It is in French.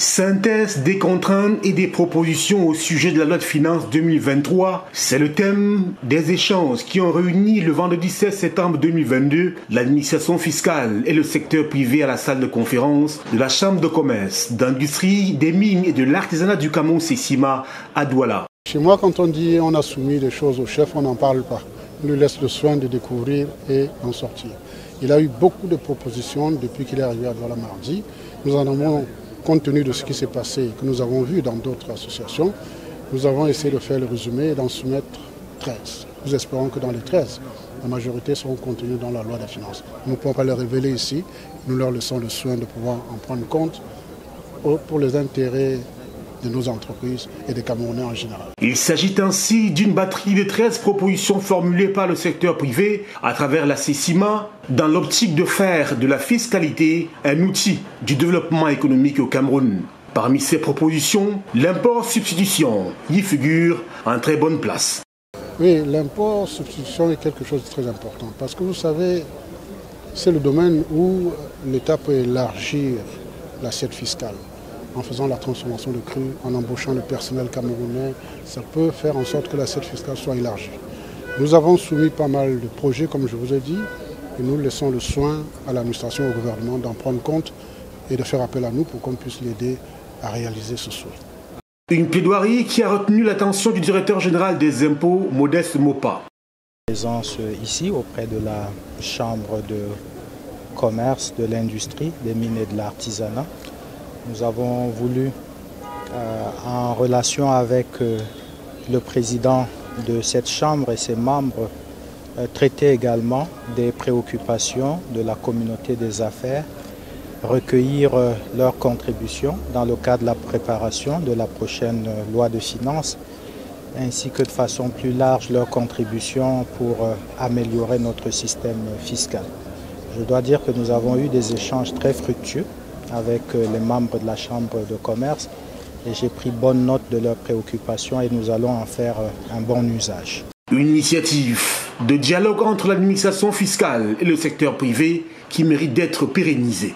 Synthèse des contraintes et des propositions au sujet de la loi de finances 2023, c'est le thème des échanges qui ont réuni le vendredi 16 septembre 2022 l'administration fiscale et le secteur privé à la salle de conférence de la Chambre de commerce, d'industrie, des mines et de l'artisanat du Cameroun Sesima à Douala. Chez moi, quand on dit on a soumis des choses au chef, on n'en parle pas. On lui laisse le soin de découvrir et d'en sortir. Il a eu beaucoup de propositions depuis qu'il est arrivé à Douala mardi. Nous en avons, compte tenu de ce qui s'est passé, que nous avons vu dans d'autres associations, nous avons essayé de faire le résumé et d'en soumettre 13. Nous espérons que dans les 13, la majorité seront contenues dans la loi des finances. Nous ne pouvons pas les révéler ici, nous leur laissons le soin de pouvoir en prendre compte pour les intérêts de nos entreprises et des Camerounais en général. Il s'agit ainsi d'une batterie de 13 propositions formulées par le secteur privé à travers la Sesima dans l'optique de faire de la fiscalité un outil du développement économique au Cameroun. Parmi ces propositions, l'import-substitution y figure en très bonne place. Oui, l'import-substitution est quelque chose de très important parce que vous savez, c'est le domaine où l'État peut élargir l'assiette fiscale. En faisant la transformation de cru, en embauchant le personnel camerounais, ça peut faire en sorte que l'assiette fiscale soit élargie. Nous avons soumis pas mal de projets, comme je vous ai dit, et nous laissons le soin à l'administration et au gouvernement d'en prendre compte et de faire appel à nous pour qu'on puisse l'aider à réaliser ce souhait. Une plaidoirie qui a retenu l'attention du directeur général des impôts, Modeste Mopa. Présence ici auprès de la Chambre de commerce, de l'industrie, des mines et de l'artisanat. Nous avons voulu, en relation avec le président de cette chambre et ses membres, traiter également des préoccupations de la communauté des affaires, recueillir leurs contributions dans le cadre de la préparation de la prochaine loi de finances, ainsi que de façon plus large leurs contributions pour améliorer notre système fiscal. Je dois dire que nous avons eu des échanges très fructueux avec les membres de la Chambre de commerce et j'ai pris bonne note de leurs préoccupations et nous allons en faire un bon usage. Une initiative de dialogue entre l'administration fiscale et le secteur privé qui mérite d'être pérennisée.